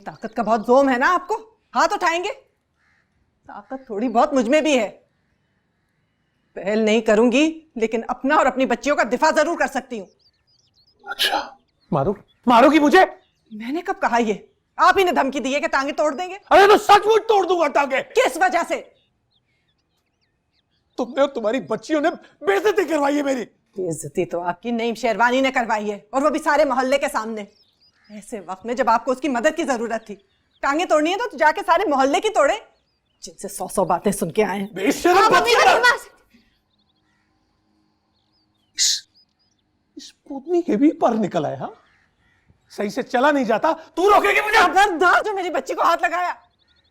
ताकत का बहुत जोम है ना आपको, हाथ उठाएंगे? ताकत थोड़ी बहुत मुझ में भी है। पहल नहीं करूंगी लेकिन अपना और अपनी बच्चियों का दिफा जरूर कर सकती हूँ। अच्छा, मारोगी मुझे? मैंने कब कहा ये? आप ही ने धमकी दी है कि टांगे तोड़ देंगे। अरे तो सचमुच तोड़ दूंगा टांगे। किस वजह से? तुमने और तुम्हारी बच्चियों ने बेइज्जती करवाई है मेरी। बेइज्जती तो आपकी नईम शेरवानी ने करवाई है, और वो भी सारे मोहल्ले के सामने। ऐसे वक्त में जब आपको उसकी मदद की जरूरत थी। टांगे तोड़नी है तो जाके सारे मोहल्ले की तोड़े, जिनसे 100 बातें सुन के आए। इस पूतनी के भी पर निकल आया। हाँ, सही से चला नहीं जाता, तू रोकेगी मुझे? खबरदार जो मेरी बच्ची को हाथ लगाया।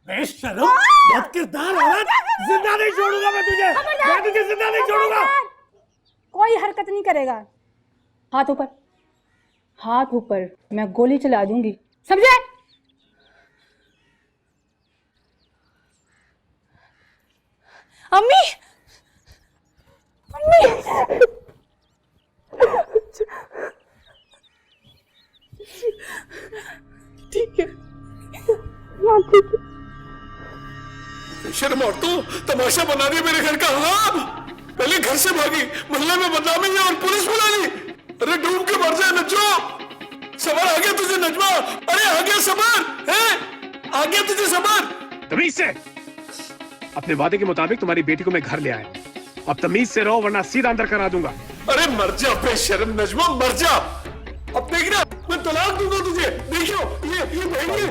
बेशरम, बदकिरदार औरत, जिंदा नहीं छोड़ूंगा मैं तुझे। मैं तुझे जिंदा नहीं छोड़ूंगा। कोई हरकत नहीं करेगा। हाथ ऊपर, हाथ ऊपर, मैं गोली चला दूंगी, समझे? अम्मी, अम्मी, ठीक है, शर्म और तू तमाशा बना दिया मेरे घर का। हाँ, पहले घर से भागी, मोहल्ले में बदनामी है और पुलिस बुला ली। अरे डूब के मर जाए नजो। सबर आ गया तुझे नजमा? अरे आ गया सबर है? आ गया तुझे सबर? तमीज से अपने वादे के मुताबिक तुम्हारी बेटी को मैं घर ले आया। अब तमीज से रहो वरना सीधा अंदर करा दूंगा। अरे मर जा बेशरम नजमा, मर जा। अब देखना, मैं तलाक दूंगा तुझे। देखियो ये बहनी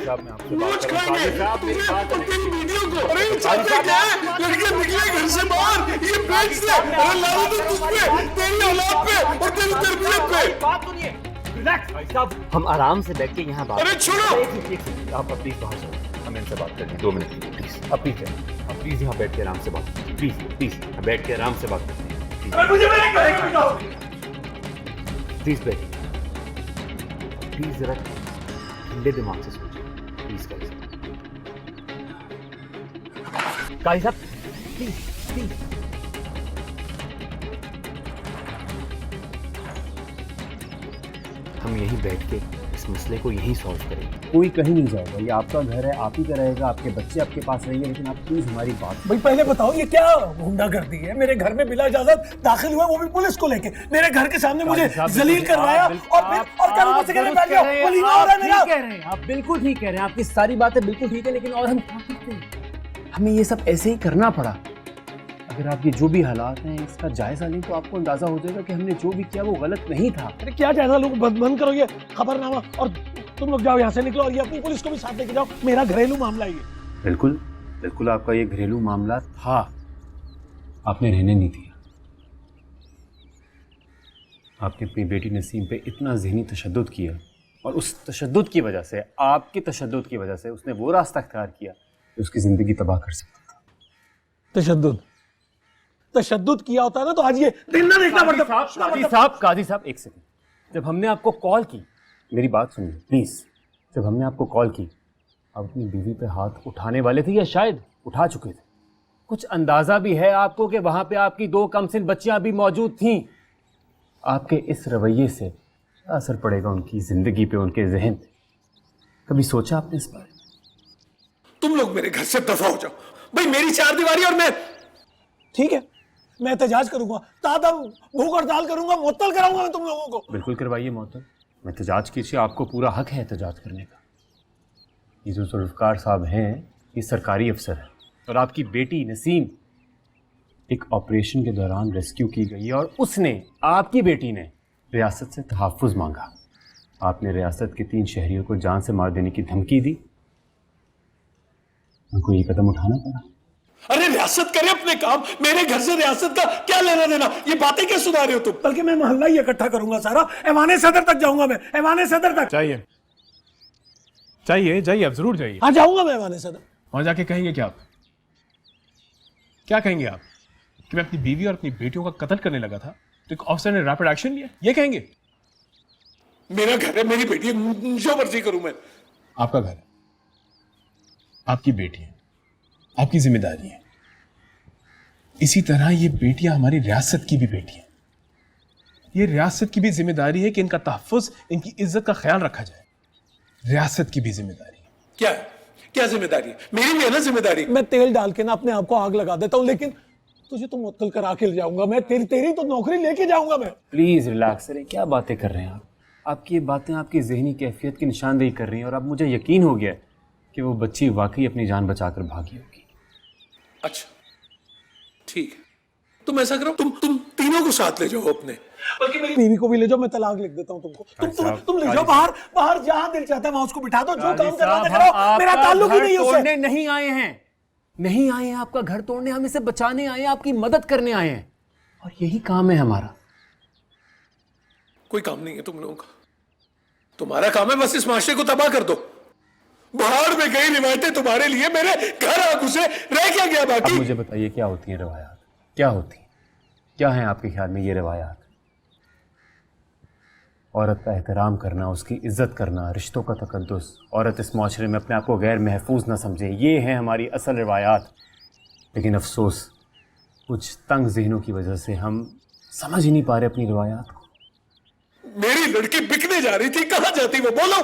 रोज खाएंगे तुझे और तेरी वीडियो को। अरे चाहते क्या है? लड़कियां निकले घर से बाहर, ये बेच दे। अरे लाओ तो तुझ पे, तेरी औलाद पे और तेरी तरबियत पे। बात सुनिए, रिलैक्स भाई साहब, हम आराम से बैठ के यहाँ बात। अरे छोड़ो। आप प्लीज बाहर जाओ, हम इनसे बात करेंगे 2 मिनट के लिए प्लीज। आप प्लीज यहाँ बैठ के आराम से बात करें। प्लीज बैठ के आराम से बात करते हैं। मुझे मेरे घर के बताओ। प्लीज बैठ, प्लीज जरा ठंडे दिमाग से सोचिए प्लीज। काजी साहब प्लीज। हम यहीं बैठ के इस मसले को यहीं सॉल्व करेंगे। कोई कहीं नहीं जाएगा, ये आपका घर है, आप ही का रहेगा, आपके बच्चे आपके पास रहेंगे। लेकिन आप प्लीज हमारी बात। भाई पहले बताओ ये क्या गुंडागर्दी है? मेरे घर में बिला इजाजत दाखिल हुआ, वो भी पुलिस को लेके। मेरे घर के सामने मुझे जलील करवाया और क्या ऊपर से कहने बैठ गया वलीमा हो रहा है मेरा। कह रहे हैं आप, बिल्कुल ठीक कह रहे हैं, आपकी सारी बातें बिल्कुल ठीक है। लेकिन और हम क्या करते हैं? हमें ये सब ऐसे ही करना पड़ा। अगर आपके जो भी हालात हैं इसका जायजा लें तो आपको अंदाजा हो जाएगा कि हमने जो भी किया वो गलत नहीं था। अरे क्या जायजा लोग बंद करो ये खबरनामा, और तुम लोग जाओ यहाँ से, निकलो। और ये अपनी पुलिस को भी साथ लेके जाओ, मेरा घरेलू मामला है ये। बिल्कुल आपका ये घरेलू मामला था, आपने रहने नहीं दिया। आपने अपनी बेटी नसीम पे इतना ज़हनी तशद्दुद किया, और उस तशद्दुद की वजह से, आपकी तशद्दुद की वजह से उसने वो रास्ता इख्तियार किया कि उसकी ज़िंदगी तबाह कर सकता था। तशद्दुद किया होता ना तो आज ये दिन ना देखना पड़ता। काजी साहब एक सेकंड, जब हमने आपको कॉल की, मेरी बात सुनिए प्लीज। जब हमने आपको कॉल की, आप अपनी बीवी पे हाथ उठाने वाले थे या शायद उठा चुके थे। कुछ अंदाजा भी है आपको कि वहां पे आपकी 2 कमसिन बच्चियां भी मौजूद थीं। आपके इस रवैये से क्या असर पड़ेगा उनकी जिंदगी पे, उनके जहन पे? कभी सोचा आपने इस बारे में? तुम लोग मेरे घर से दफा हो जाओ भाई। मेरी 4 दीवारी और मैं, ठीक है, मैं एहतजाज करूंगा, तादम भूख हड़ताल करूंगा, मुअत्तल कराऊंगा मैं तुम लोगों को। बिल्कुल करवाइए मुअत्तल, एहतजाज कीजिए, आपको पूरा हक है एहतजाज करने का। ये जो जुल्फ़कार साहब हैं ये सरकारी अफसर हैं, और आपकी बेटी नसीम एक ऑपरेशन के दौरान रेस्क्यू की गई और उसने, आपकी बेटी ने रियासत से तहफ़्फ़ुज़ मांगा। आपने रियासत के 3 शहरियों को जान से मार देने की धमकी दी, उनको ये कदम उठाना पड़ा। अरे रियासत करे अपने काम, मेरे घर से रियासत का क्या लेना देना? ये बातें क्या सुना रहे हो तुम? बल्कि मैं मोहल्ला ही इकट्ठा करूंगा सारा, ऐवाने सदर तक जाऊंगा मैं, ऐवाने सदर तक। जाइए, अब जरूर जाइए। हाँ जाऊंगा मैं ऐवाने सदर। वहां जाके कहेंगे क्या कहेंगे आप कि मैं अपनी बीवी और अपनी बेटियों का कत्ल करने लगा था तो एक ऑफिसर ने रैपिड एक्शन लिया, ये कहेंगे? मेरा घर है, मेरी बेटी है, जो मर्जी करूं मैं। आपका घर है, आपकी बेटी है, आपकी जिम्मेदारी है। इसी तरह ये बेटियां हमारी रियासत की भी बेटी हैं। ये रियासत की भी जिम्मेदारी है कि इनका तहफ़्फ़ुज़, इनकी इज्जत का ख्याल रखा जाए। रियासत की भी जिम्मेदारी है। क्या है? क्या जिम्मेदारी है? मेरी भी है ना जिम्मेदारी। मैं तेल डाल के ना अपने आप को आग लगा देता हूँ, लेकिन तुझे तो मुअत्तल करा के ले जाऊंगा मैं। तेरी तो नौकरी लेके जाऊंगा मैं। प्लीज रिलैक्स करें, क्या बातें कर रहे हैं आप? आपकी ये बातें आपकी जहनी कैफियत की निशानदेही कर रही हैं और अब मुझे यकीन हो गया है कि वो बच्ची वाकई अपनी जान बचाकर भागी होगी। अच्छा ठीक है, तुम ऐसा करो, तुम तीनों को साथ ले जाओ अपने, बल्कि मेरी बीवी को भी ले जाओ, मैं तलाक लिख देता हूँ तुमको। तुम ले जाओ बाहर, बाहर जहां दिल चाहता है वहां उसको बिठा दो, जो काम करना है करो, मेरा ताल्लुक ही नहीं है उससे। नहीं आए हैं, नहीं आए हैं आपका घर तोड़ने, हम इसे बचाने आए हैं, आपकी मदद करने आए हैं, और यही काम है हमारा। कोई काम नहीं है तुम लोगों का, तुम्हारा काम है बस इस माशरे को तबाह कर दो। बाहर में गई रिवायतें तुम्हारे लिए, मेरे घर आ घुसे, रह क्या गया अब बाकी? मुझे बताइए क्या होती हैं रवायात, क्या होती हैं, क्या है आपके ख्याल में ये रवायात? औरत का एहतराम करना, उसकी इज्जत करना, रिश्तों का तकद्दुस, औरत इस माशरे में अपने आप को गैर महफूज ना समझे, ये हैं हमारी असल रवायात। लेकिन अफसोस कुछ तंग जहनों की वजह से हम समझ ही नहीं पा रहे अपनी रवायात को। मेरी लड़की बिकने जा रही थी, कहां जाती वो बोलो?